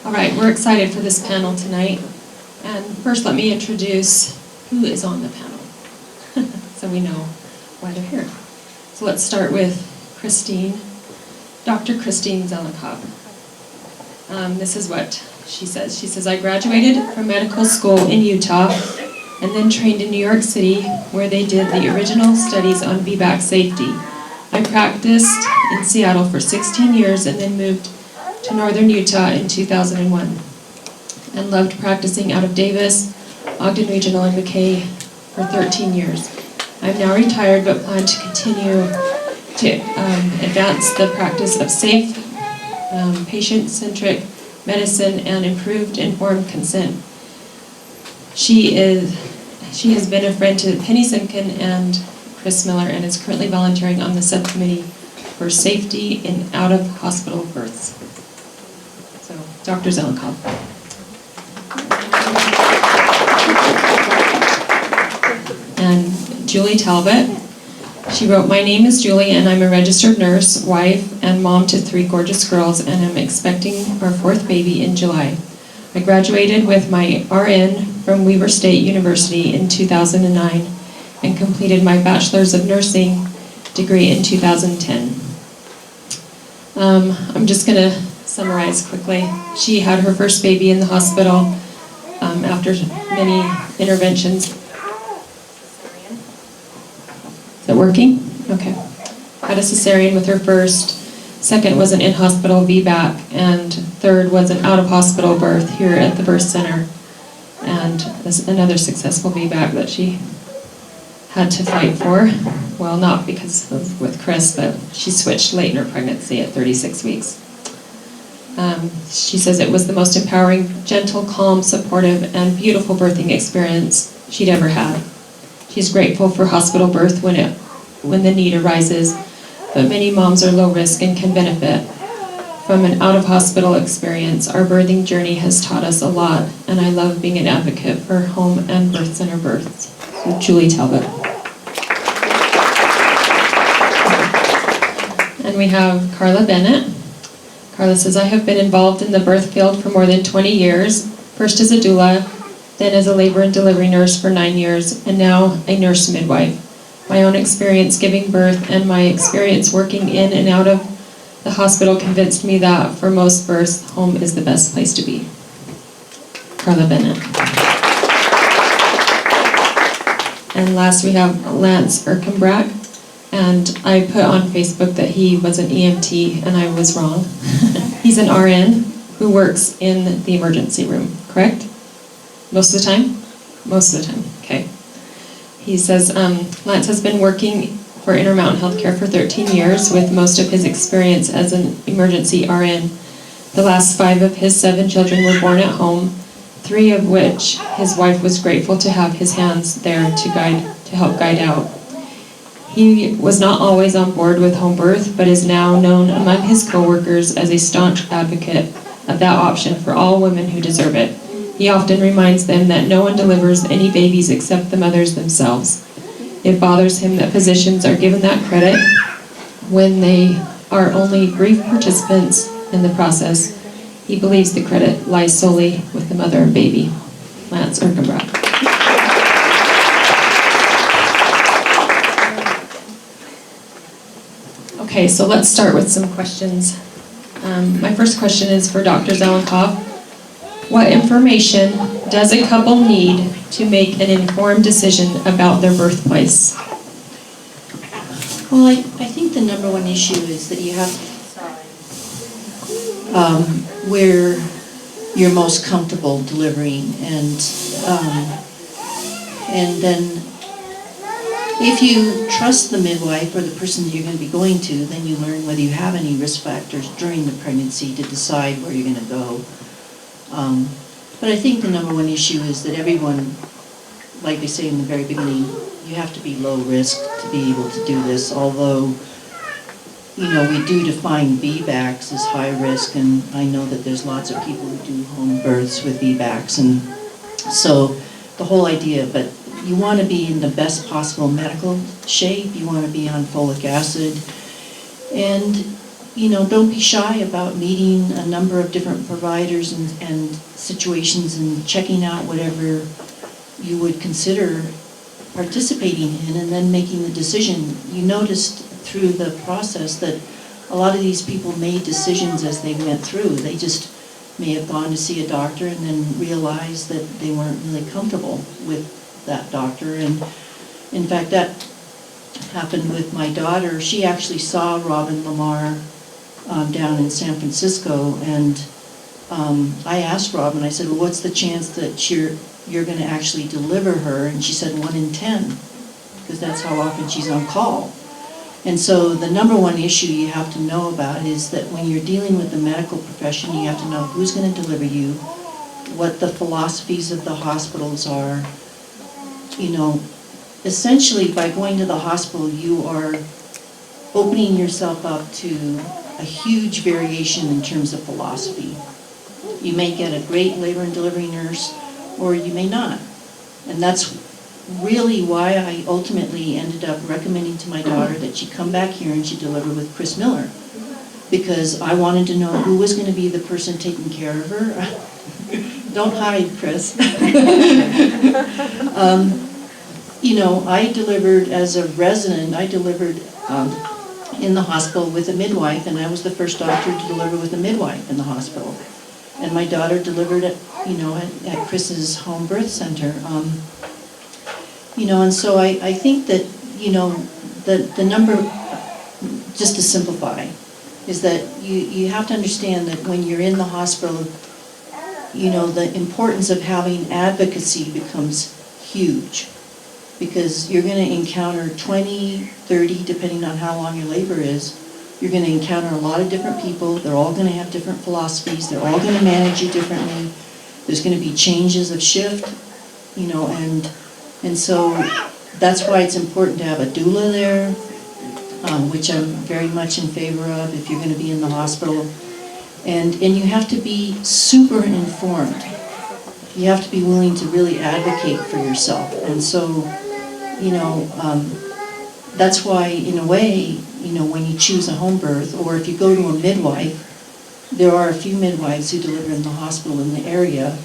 All right, we're excited for this panel tonight. And first, let me introduce who is on the panel, so we know why they're here. So let's start with Christine, Dr. Christine Zelikow. This is what she says. She says, I graduated from medical school in Utah and then trained in New York City, where they did the original studies on VBAC safety. I practiced in Seattle for 16 years and then moved to northern Utah in 2001 and loved practicing out of Davis, Ogden Regional, and McKay for 13 years. I'm now retired but plan to continue to advance the practice of safe, patient-centric medicine and improved informed consent. She has been a friend to Penny Simkin and Chris Miller and is currently volunteering on the subcommittee for safety in out-of-hospital births. So, Dr. Zelikow. And Julie Talbot. She wrote, my name is Julie and I'm a registered nurse, wife, and mom to 3 gorgeous girls, and I'm expecting our 4th baby in July. I graduated with my RN from Weber State University in 2009 and completed my Bachelor's of Nursing degree in 2010. I'm just going to summarize quickly. She had her first baby in the hospital after many interventions. Is that working? Okay. Had a cesarean with her first. Second was an in-hospital VBAC, and third was an out-of-hospital birth here at the birth center. And another successful VBAC that she had to fight for. Well, not because of with Chris, but she switched late in her pregnancy at 36 weeks. She says it was the most empowering, gentle, calm, supportive, and beautiful birthing experience she'd ever had. She's grateful for hospital birth when the need arises, but many moms are low risk and can benefit from an out-of-hospital experience. Our birthing journey has taught us a lot, and I love being an advocate for home and birth center births. So, Julie Talbot. And we have Carla Bennett. Carla says, I have been involved in the birth field for more than 20 years, first as a doula, then as a labor and delivery nurse for 9 years, and now a nurse midwife. My own experience giving birth and my experience working in and out of the hospital convinced me that for most births, home is the best place to be. Carla Bennett. And last we have Lance Erkenbrack. And I put on Facebook that he was an EMT, and I was wrong. He's an RN who works in the emergency room, correct? Most of the time? Most of the time, okay. He says, Lance has been working for Intermountain Healthcare for 13 years with most of his experience as an emergency RN. The last 5 of his 7 children were born at home, 3 of which his wife was grateful to have his hands there to help guide out. He was not always on board with home birth, but is now known among his coworkers as a staunch advocate of that option for all women who deserve it. He often reminds them that no one delivers any babies except the mothers themselves. It bothers him that physicians are given that credit when they are only brief participants in the process. He believes the credit lies solely with the mother and baby. Lance Erkenbrack. Okay, so let's start with some questions. My first question is for Dr. Zelikow. What information does a couple need to make an informed decision about their birthplace? Well, I think the number one issue is that you have to decide where you're most comfortable delivering, and then if you trust the midwife or the person that you're going to be going to, then you learn whether you have any risk factors during the pregnancy to decide where you're going to go. But I think the number one issue is that everyone, like I say in the very beginning, you have to be low risk to be able to do this, although, you know, we do define VBACs as high risk, and I know that there's lots of people who do home births with VBACs, and so the whole idea, but you want to be in the best possible medical shape, you want to be on folic acid, and don't be shy about meeting a number of different providers and situations and checking out whatever you would consider participating in and then making the decision. You noticed through the process that a lot of these people made decisions as they went through. They just may have gone to see a doctor and then realized that they weren't really comfortable with that doctor. And in fact, that happened with my daughter. She actually saw Robin Lamar down in San Francisco, and I asked Robin, I said, well, what's the chance that you're going to actually deliver her? And she said 1 in 10, because that's how often she's on call. And so the number one issue you have to know about is that when you're dealing with the medical profession, you have to know who's going to deliver you, what the philosophies of the hospitals are. Essentially by going to the hospital, you are opening yourself up to a huge variation in terms of philosophy. You may get a great labor and delivery nurse, or you may not. And that's really why I ultimately ended up recommending to my daughter that she come back here and she deliver with Chris Miller, because I wanted to know who was going to be the person taking care of her. Don't hide, Chris. I delivered as a resident. I delivered in the hospital with a midwife, and I was the first doctor to deliver with a midwife in the hospital. And my daughter delivered at Chris's home birth center. And so I think that, the number, just to simplify, is that you have to understand that when you're in the hospital, the importance of having advocacy becomes huge, because you're going to encounter 20, 30, depending on how long your labor is. You're going to encounter a lot of different people. They're all going to have different philosophies. They're all going to manage you differently. There's going to be changes of shift, and so that's why it's important to have a doula there, which I'm very much in favor of if you're going to be in the hospital. And you have to be super informed. You have to be willing to really advocate for yourself. And so, that's why, in a way, when you choose a home birth, or if you go to a midwife, there are a few midwives who deliver in the hospital in the area,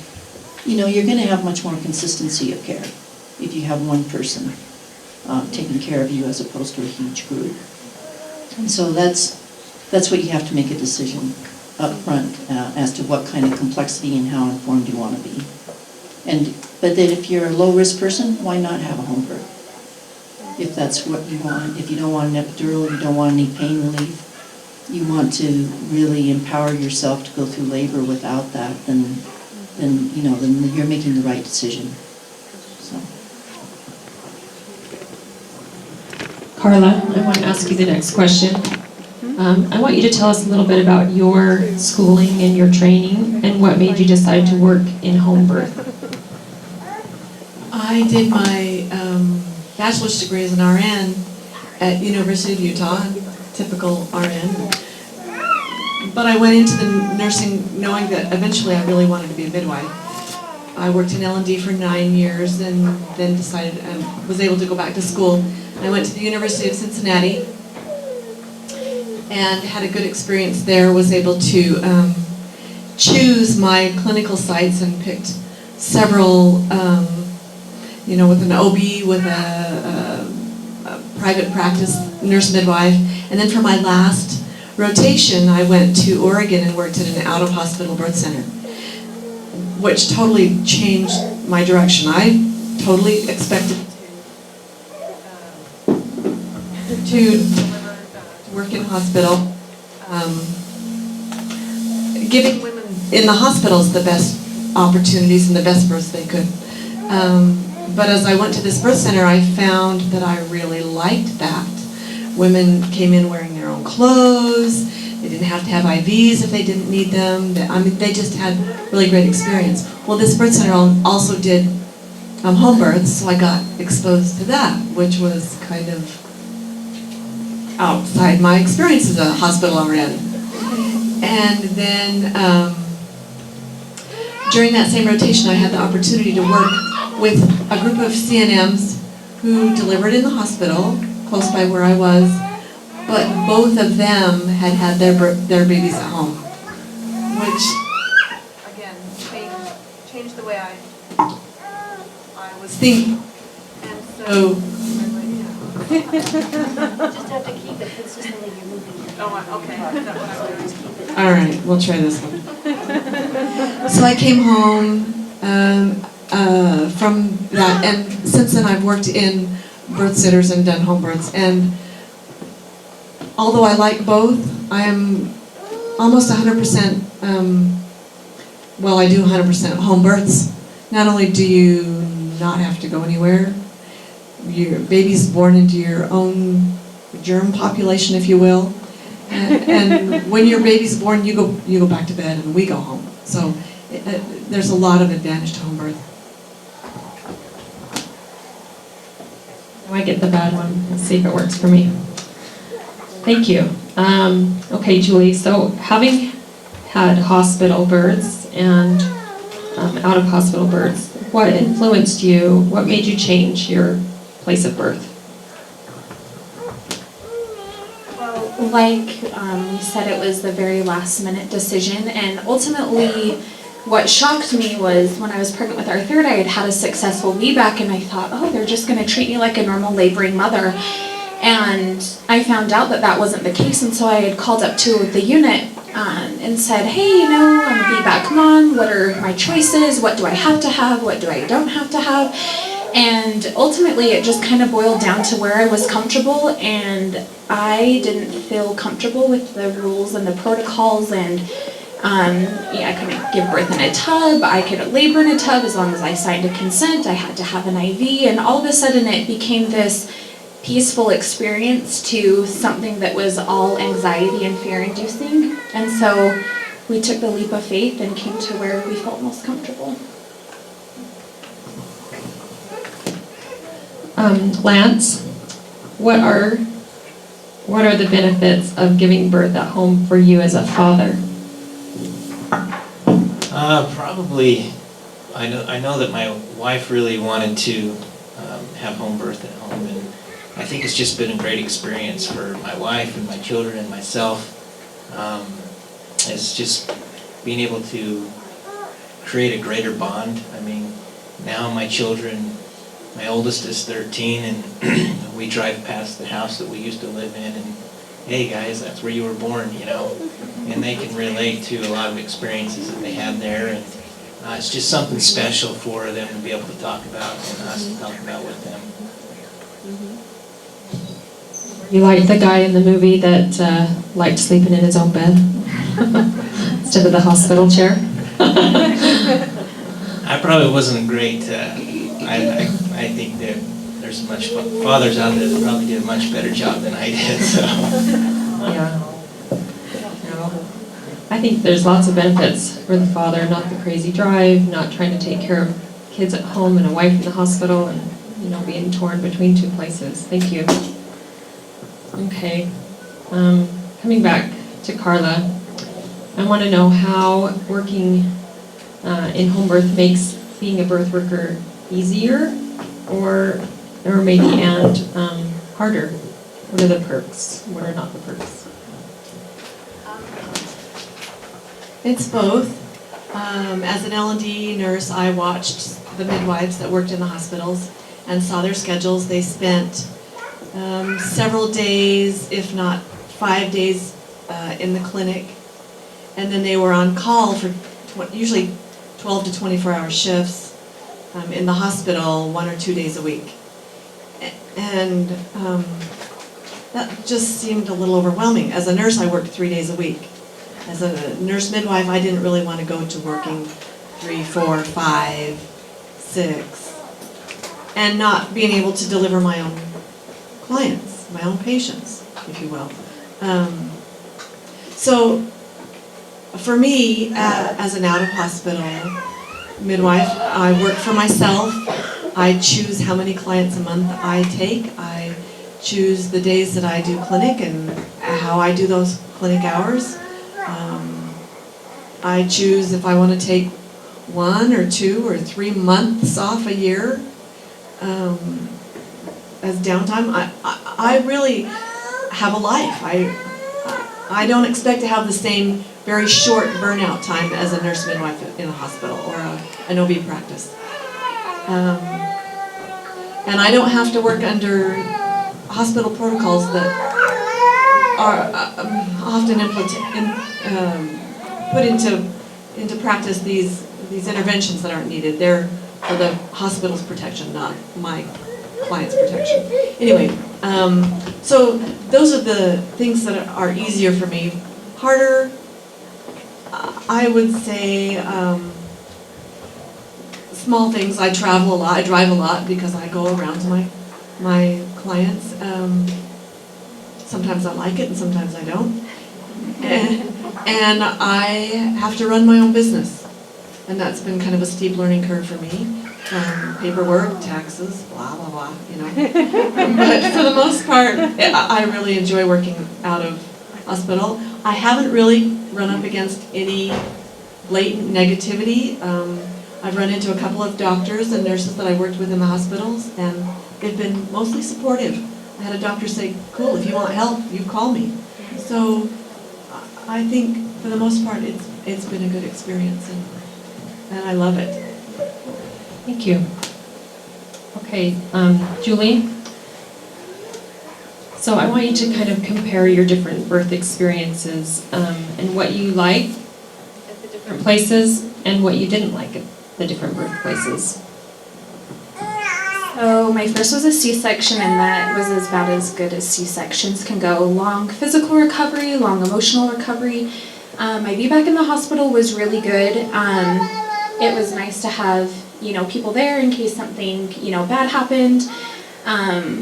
you're going to have much more consistency of care if you have one person taking care of you as opposed to a huge group. And so that's what you have to make a decision up front as to what kind of complexity and how informed you want to be. But then if you're a low-risk person, why not have a home birth? If that's what you want. If you don't want an epidural, you don't want any pain relief, you want to really empower yourself to go through labor without that, then you're making the right decision. So. Carla, I want to ask you the next question. I want you to tell us a little bit about your schooling and your training and what made you decide to work in home birth. I did my bachelor's degree as an RN at University of Utah, typical RN. But I went into the nursing knowing that eventually I really wanted to be a midwife. I worked in L&D for 9 years and then decided I was able to go back to school. I went to the University of Cincinnati and had a good experience there, was able to choose my clinical sites and picked several with an OB, with a private practice nurse midwife. And then for my last rotation, I went to Oregon and worked at an out-of-hospital birth center, which totally changed my direction. I totally expected to work in hospital, giving women in the hospitals the best opportunities and the best births they could. But as I went to this birth center, I found that I really liked that. Women came in wearing their own clothes. They didn't have to have IVs if they didn't need them. They just had really great experience. Well, this birth center also did home births, so I got exposed to that, which was kind of outside my experience as a hospital RN. And then during that same rotation, I had the opportunity to work with a group of CNMs who delivered in the hospital, close by where I was, but both of them had had their babies at home, which again changed the way I was thinking. And so Just have to keep it consistently, you're moving it. Oh, okay. all right, we'll try this one. So I came home from that, and since then I've worked in birth sitters and done home births, and although I like both, I am almost 100%, well, I do 100% home births. Not only do you not have to go anywhere, your baby's born into your own germ population, if you will, and when your baby's born, you go back to bed and we go home. So there's a lot of advantage to home birth. Now I get the bad one. Let's see if it works for me. Thank you. Okay, Julie, so having had hospital births and out-of-hospital births, what influenced you? What made you change your place of birth? Well, like we said, it was the very last-minute decision, and ultimately what shocked me was when I was pregnant with our third, I had had a successful VBAC, and I thought, oh, they're just going to treat me like a normal laboring mother. And I found out that that wasn't the case, and so I had called up to the unit and said, hey, I'm a VBAC mom, what are my choices, what do I have to have, what do I don't have to have? And ultimately it just kind of boiled down to where I was comfortable, and I didn't feel comfortable with the rules and the protocols, and I couldn't give birth in a tub, I could labor in a tub as long as I signed a consent, I had to have an IV, and all of a sudden it became this peaceful experience to something that was all anxiety and fear-inducing. And so we took the leap of faith and came to where we felt most comfortable. Lance, what are the benefits of giving birth at home for you as a father? Probably, I know that my wife really wanted to have home birth at home, and I think it's just been a great experience for my wife and my children and myself. It's just being able to create a greater bond. I mean, now my children, my oldest is 13, and we drive past the house that we used to live in, and hey guys, that's where you were born, and they can relate to a lot of experiences that they had there, and it's just something special for them to be able to talk about and us to talk about with them. You like the guy in the movie that liked sleeping in his own bed instead of the hospital chair? I probably wasn't a great, I think that there's much fathers out there that probably did a much better job than I did, so. Yeah. No. I think there's lots of benefits for the father, not the crazy drive, not trying to take care of kids at home and a wife in the hospital, and being torn between two places. Thank you. Okay. Coming back to Carla, I want to know how working in home birth makes being a birth worker easier or maybe harder. What are the perks? What are not the perks? It's both. As an L&D nurse, I watched the midwives that worked in the hospitals and saw their schedules. They spent several days, if not 5 days, in the clinic, and then they were on call for usually 12 to 24-hour shifts in the hospital 1 or 2 days a week. And that just seemed a little overwhelming. As a nurse, I worked 3 days a week. As a nurse midwife, I didn't really want to go to working 3, 4, 5, 6, and not being able to deliver my own clients, my own patients, if you will. So for me, as an out-of-hospital midwife, I work for myself. I choose how many clients a month I take. I choose the days that I do clinic and how I do those clinic hours. I choose if I want to take 1 or 2 or 3 months off a year as downtime. I really have a life. I don't expect to have the same very short burnout time as a nurse midwife in a hospital or an OB practice. And I don't have to work under hospital protocols that are often put into practice these interventions that aren't needed. They're for the hospital's protection, not my client's protection. Anyway, so those are the things that are easier for me. Harder, I would say, small things. I travel a lot. I drive a lot because I go around to my clients. Sometimes I like it and sometimes I don't. And I have to run my own business. And that's been kind of a steep learning curve for me. Paperwork, taxes, blah, blah, blah, you know. But for the most part, I really enjoy working out of hospital. I haven't really run up against any blatant negativity. I've run into a couple of doctors and nurses that I worked with in the hospitals, and they've been mostly supportive. I had a doctor say, cool, if you want help, you call me. So I think for the most part, it's been a good experience, and I love it. Thank you. Okay, Julie? So I want you to kind of compare your different birth experiences and what you liked at the different places and what you didn't like at the different birth places. So my first was a C-section, and that was as bad as good as C-sections can go. Long physical recovery, long emotional recovery. My VBAC in the hospital was really good. It was nice to have, you know, people there in case something, you know, bad happened. I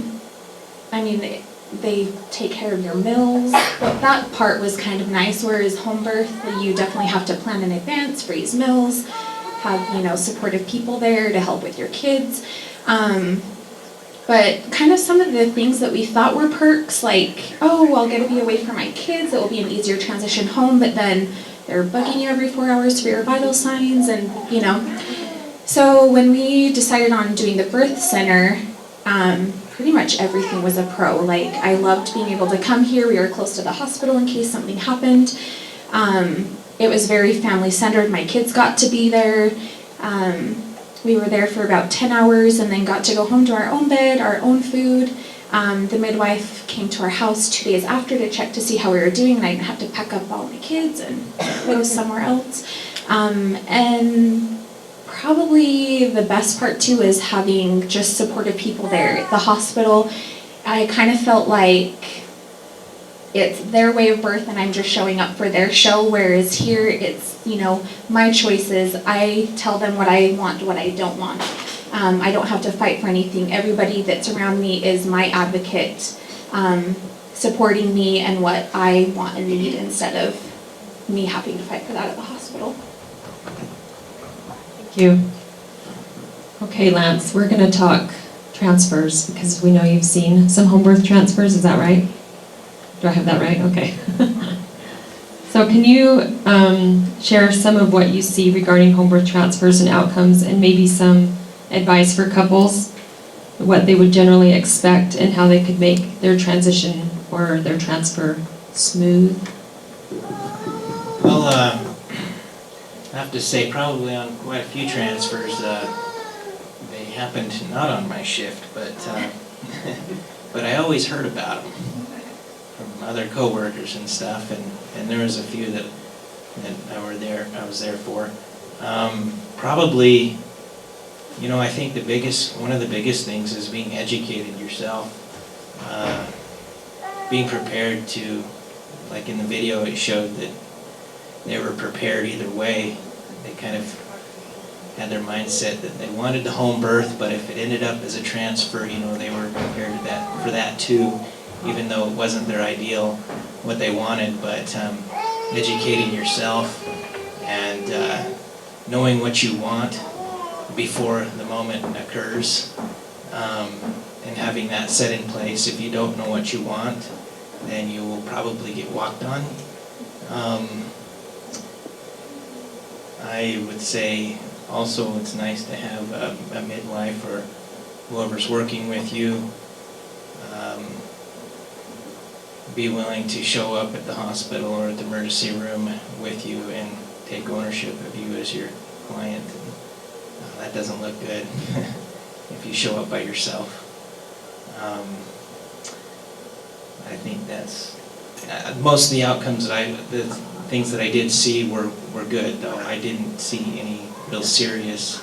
mean, they take care of your meals. But that part was kind of nice, whereas home birth, you definitely have to plan in advance, freeze meals, have, you know, supportive people there to help with your kids. But kind of some of the things that we thought were perks, like, oh, I'll get to be away from my kids, it will be an easier transition home, but then they're bugging you every 4 hours for your vital signs, and, you know. So when we decided on doing the birth center, pretty much everything was a pro. Like, I loved being able to come here. We were close to the hospital in case something happened. It was very family-centered. My kids got to be there. We were there for about 10 hours and then got to go home to our own bed, our own food. The midwife came to our house 2 days after to check to see how we were doing, and I didn't have to pack up all my kids and go somewhere else. And probably the best part too is having just supportive people there. At the hospital, I kind of felt like it's their way of birth and I'm just showing up for their show, whereas here it's, you know, my choices. I tell them what I want, what I don't want. I don't have to fight for anything. Everybody that's around me is my advocate, supporting me and what I want and need instead of me having to fight for that at the hospital. Thank you. Okay, Lance, we're going to talk transfers because we know you've seen some home birth transfers. Is that right? Do I have that right? Okay. So can you share some of what you see regarding home birth transfers and outcomes, and maybe some advice for couples, what they would generally expect and how they could make their transition or their transfer smooth? Well, I have to say probably on quite a few transfers, they happened not on my shift, but but I always heard about them from other coworkers and stuff, and there was a few that I was there for. Probably, you know, I think one of the biggest things is being educated yourself, being prepared to, like in the video it showed that they were prepared either way. They kind of had their mindset that they wanted the home birth, but if it ended up as a transfer, you know, they were prepared for that too, even though it wasn't their ideal, what they wanted. But educating yourself and knowing what you want before the moment occurs, and having that set in place. If you don't know what you want, then you will probably get walked on. I would say also it's nice to have a midwife or whoever's working with you be willing to show up at the hospital or at the emergency room with you and take ownership of you as your client. That doesn't look good if you show up by yourself. I think that's most of the outcomes the things that I did see were good, though. I didn't see any real serious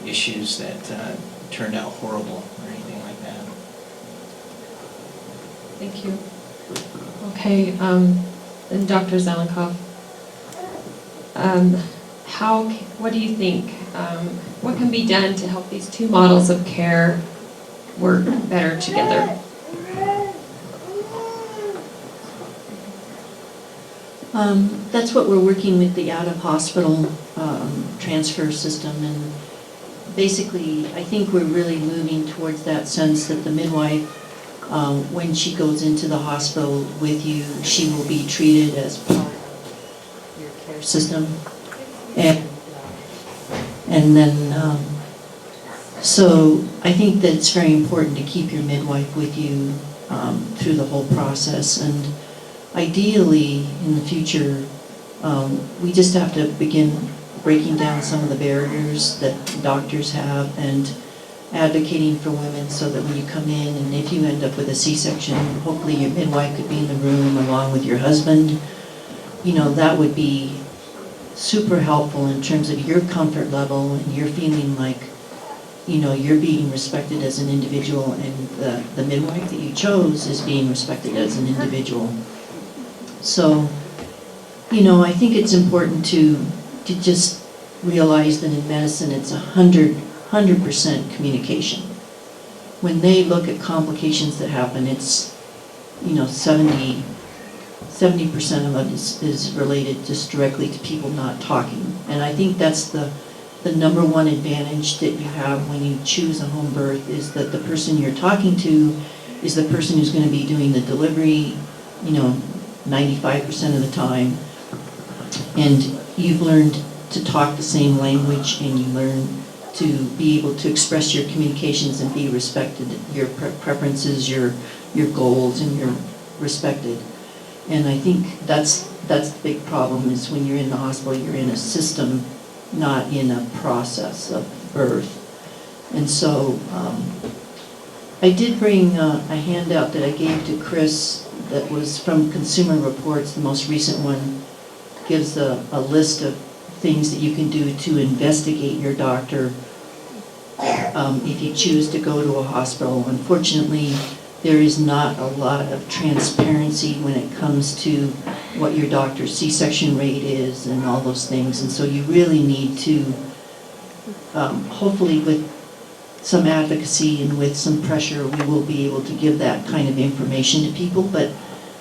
issues that turned out horrible or anything like that. Thank you. Okay, and Dr. Zelenkoff, what do you think? What can be done to help these two models of care work better together? That's what we're working with, the out-of-hospital transfer system, and basically I think we're really moving towards that sense that the midwife, when she goes into the hospital with you, she will be treated as part of your care system. And then, so I think that it's very important to keep your midwife with you through the whole process. And ideally, in the future, we just have to begin breaking down some of the barriers that doctors have and advocating for women so that when you come in and if you end up with a C-section, hopefully your midwife could be in the room along with your husband. You know, that would be super helpful in terms of your comfort level and you're feeling like, you know, you're being respected as an individual and the midwife that you chose is being respected as an individual. So, you know, I think it's important to just realize that in medicine it's 100% communication. When they look at complications that happen, it's, you know, 70% of it is related just directly to people not talking. And I think that's the number one advantage that you have when you choose a home birth is that the person you're talking to is the person who's going to be doing the delivery, you know, 95% of the time. And you've learned to talk the same language and you learn to be able to express your communications and be respected, your preferences, your goals, and you're respected. And I think that's the big problem is when you're in the hospital, you're in a system, not in a process of birth. And so I did bring a handout that I gave to Chris that was from Consumer Reports. The most recent one gives a list of things that you can do to investigate your doctor if you choose to go to a hospital. Unfortunately, there is not a lot of transparency when it comes to what your doctor's C-section rate is and all those things. And so you really need to, hopefully with some advocacy and with some pressure, we will be able to give that kind of information to people. But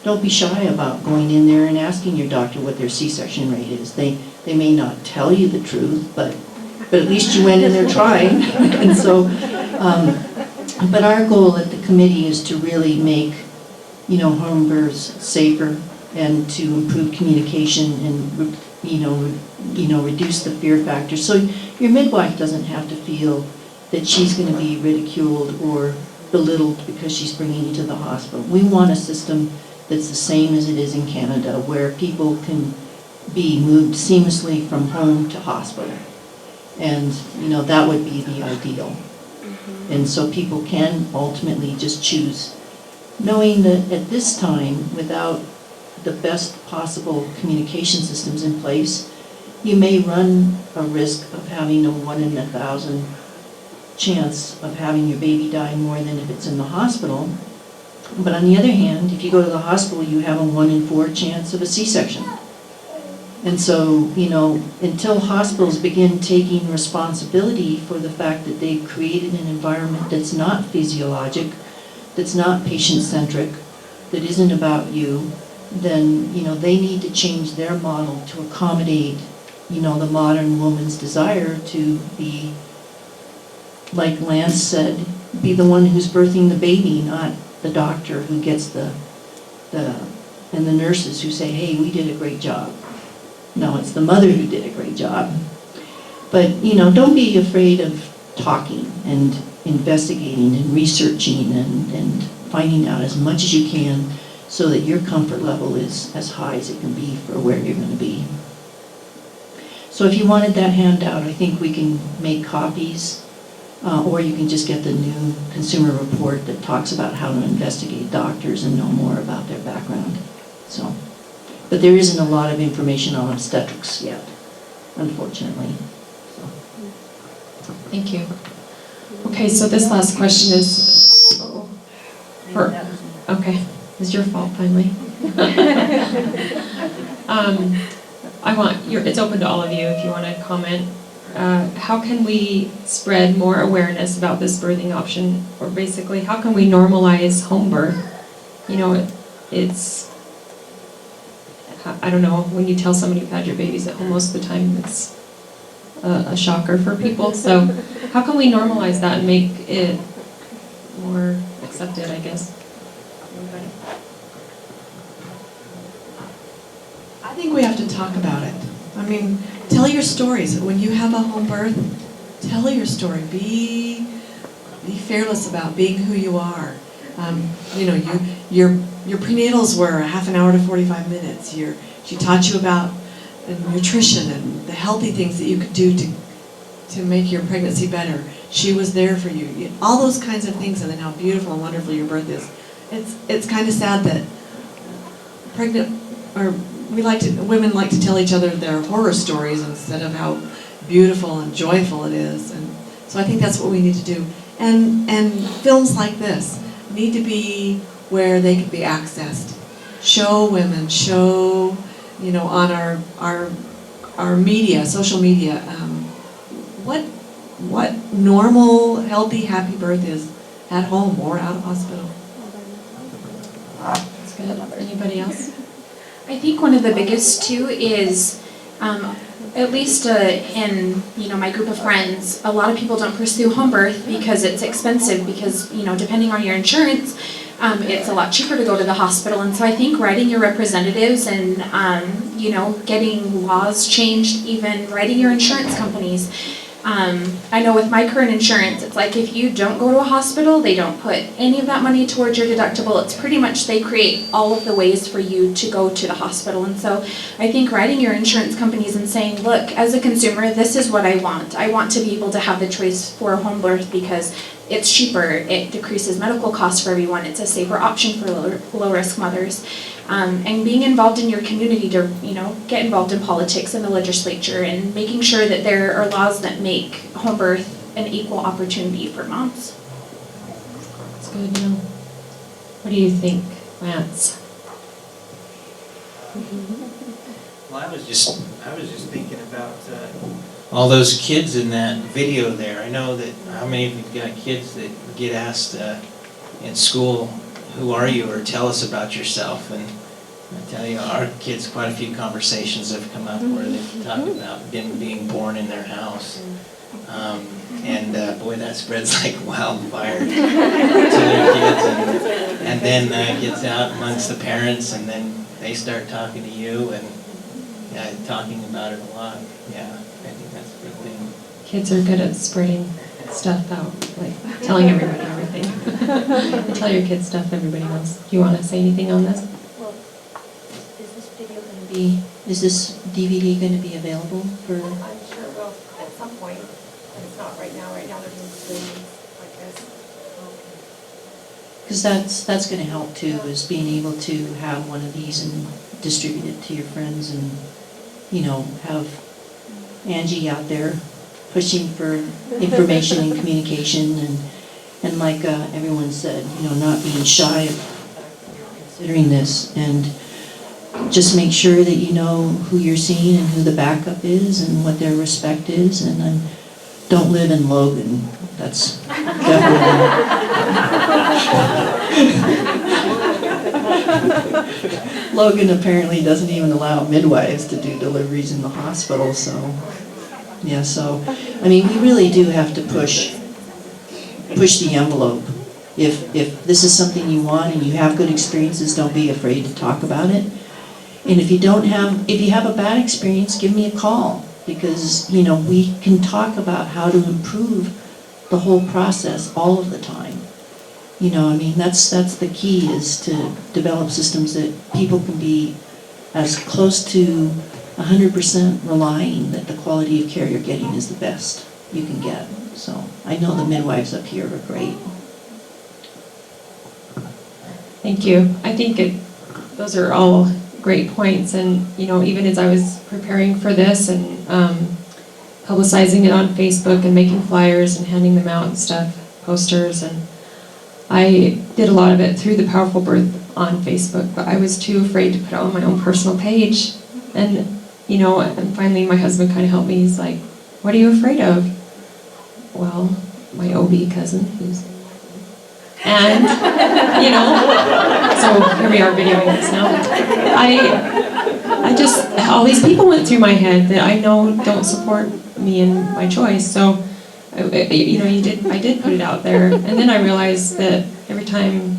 don't be shy about going in there and asking your doctor what their C-section rate is. They may not tell you the truth, but at least you went in there trying. And so, but our goal at the committee is to really make, you know, home births safer and to improve communication and, you know, reduce the fear factor. So your midwife doesn't have to feel that she's going to be ridiculed or belittled because she's bringing you to the hospital. We want a system that's the same as it is in Canada, where people can be moved seamlessly from home to hospital. And, you know, that would be the ideal. And so people can ultimately just choose, knowing that at this time, without the best possible communication systems in place, you may run a risk of having a 1 in 1,000 chance of having your baby die more than if it's in the hospital. But on the other hand, if you go to the hospital, you have a 1 in 4 chance of a C-section. And so, you know, until hospitals begin taking responsibility for the fact that they've created an environment that's not physiologic, that's not patient-centric, that isn't about you, then, you know, they need to change their model to accommodate, you know, the modern woman's desire to be, like Lance said, be the one who's birthing the baby, not the doctor who gets and the nurses who say, hey, we did a great job. No, it's the mother who did a great job. But, you know, don't be afraid of talking and investigating and researching and finding out as much as you can so that your comfort level is as high as it can be for where you're going to be. So if you wanted that handout, I think we can make copies, or you can just get the new consumer report that talks about how to investigate doctors and know more about their background. So, but there isn't a lot of information on obstetrics yet, unfortunately. So. Thank you. Okay, so this last question is, okay, it's your fault finally. It's open to all of you if you want to comment. How can we spread more awareness about this birthing option? Or basically, how can we normalize home birth? You know, it's, I don't know, when you tell somebody you've had your babies at home, most of the time it's a shocker for people. So how can we normalize that and make it more accepted, I guess? I think we have to talk about it. I mean, tell your stories. When you have a home birth, tell your story. Be fearless about being who you are. You know, your prenatals were a half an hour to 45 minutes. She taught you about nutrition and the healthy things that you could do to make your pregnancy better. She was there for you. All those kinds of things, and then how beautiful and wonderful your birth is. It's kind of sad that women like to tell each other their horror stories instead of how beautiful and joyful it is. And so I think that's what we need to do. And films like this need to be where they can be accessed. Show women, you know, on our media, social media, what normal, healthy, happy birth is at home or out of hospital. That's good. Anybody else? I think one of the biggest too is, at least in my group of friends, a lot of people don't pursue home birth because it's expensive. Because depending on your insurance, it's a lot cheaper to go to the hospital. And so I think writing your representatives and getting laws changed, even writing your insurance companies. I know with my current insurance, it's like if you don't go to a hospital, they don't put any of that money towards your deductible. It's pretty much they create all of the ways for you to go to the hospital. And so I think writing your insurance companies and saying, look, as a consumer, this is what I want. I want to be able to have the choice for a home birth because it's cheaper, it decreases medical costs for everyone, it's a safer option for low-risk mothers. And being involved in your community to, get involved in politics and the legislature and making sure that there are laws that make home birth an equal opportunity for moms. That's good, yeah. What do you think, Lance? Well, I was just thinking about all those kids in that video there. I know that how many of you got kids that get asked in school, who are you, or tell us about yourself. And I tell you, our kids, quite a few conversations have come up where they've talked about being born in their house. Boy, that spreads like wildfire to their kids. And then it gets out amongst the parents, and then they start talking to you and talking about it a lot. Yeah, I think that's a good thing. Kids are good at spreading stuff out, like telling everybody everything. Tell your kids stuff everybody knows. Do you want to say anything on this? Well, is this video going to be? Is this DVD going to be available for? I'm sure it will at some point, but it's not right now. Right now they're doing screenings like this. Because that's going to help too, is being able to have one of these and distribute it to your friends and, have Angie out there pushing for information and communication and like everyone said, not being shy of considering this, and just make sure that you know who you're seeing and who the backup is and what their respect is, and don't live in Logan. That's definitely... Logan apparently doesn't even allow midwives to do deliveries in the hospital, so... Yeah, so, I mean, we really do have to push the envelope. If this is something you want and you have good experiences, don't be afraid to talk about it. And if you have a bad experience, give me a call, because, we can talk about how to improve the whole process all of the time. You know, I mean, that's the key, is to develop systems that people can be as close to 100% relying that the quality of care you're getting is the best you can get. So I know the midwives up here are great. Thank you. I think those are all great points, and even as I was preparing for this and publicizing it on Facebook and making flyers and handing them out and stuff, posters, and I did a lot of it through the Powerful Birth on Facebook, but I was too afraid to put it on my own personal page. And and finally my husband kind of helped me. He's like, "What are you afraid of?" Well, my OB cousin, who's and so here we are videoing this now. I just, all these people went through my head that I know don't support me in my choice. So I did put it out there, and then I realized that every time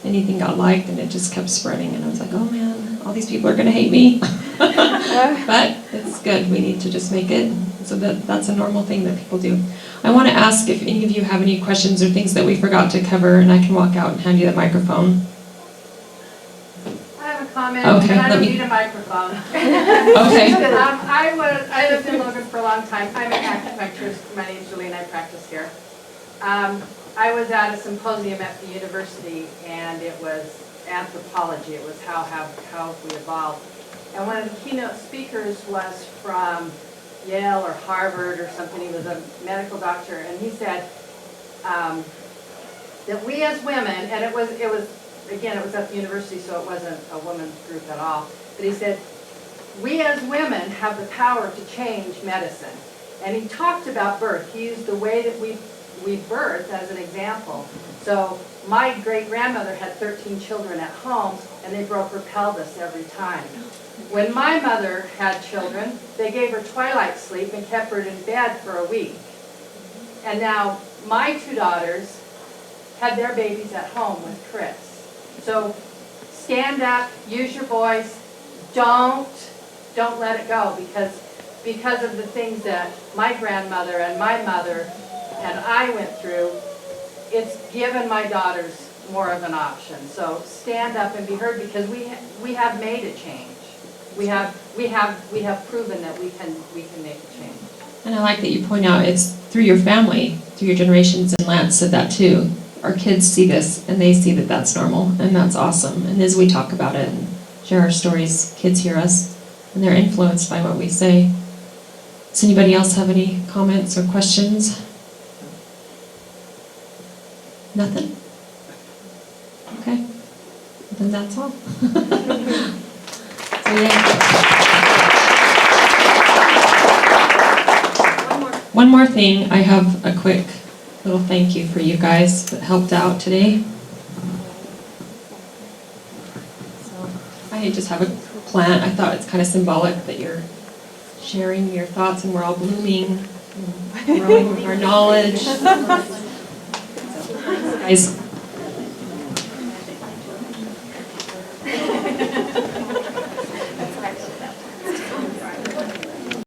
anything got liked, and it just kept spreading, and I was like, oh man, all these people are gonna hate me. But it's good, we need to just make it so that's a normal thing that people do. I want to ask if any of you have any questions or things that we forgot to cover, and I can walk out and hand you the microphone. I have a comment, Okay, and I let don't me- need a microphone. Okay. I lived in Logan for a long time. I'm an acupuncturist. My name's Julie, and I practice here. I was at a symposium at the university, and it was anthropology. It was how we evolved. And one of the keynote speakers was from Yale or Harvard or something. He was a medical doctor, and he said that we as women, and it was at the university, so it wasn't a women's group at all, but he said, we as women have the power to change medicine. And he talked about birth. He used the way that we birth as an example. So my great-grandmother had 13 children at home, and they broke her pelvis every time. When my mother had children, they gave her twilight sleep and kept her in bed for a week. And now my two daughters had their babies at home with Chris. So stand up, use your voice, don't let it go, because of the things that my grandmother and my mother and I went through, it's given my daughters more of an option. So stand up and be heard, because we have made a change. We have proven that we can make a change. And I like that you point out it's through your family, through your generations, and Lance said that too. Our kids see this, and they see that that's normal, and that's awesome. And as we talk about it and share our stories, kids hear us, and they're influenced by what we say. Does anybody else have any comments or questions? Nothing? Okay. Then that's all. So yeah. One more thing, I have a quick little thank you for you guys that helped out today. So I just have a plant. I thought it's kind of symbolic that you're sharing your thoughts and we're all blooming, growing our knowledge. So, thanks, guys.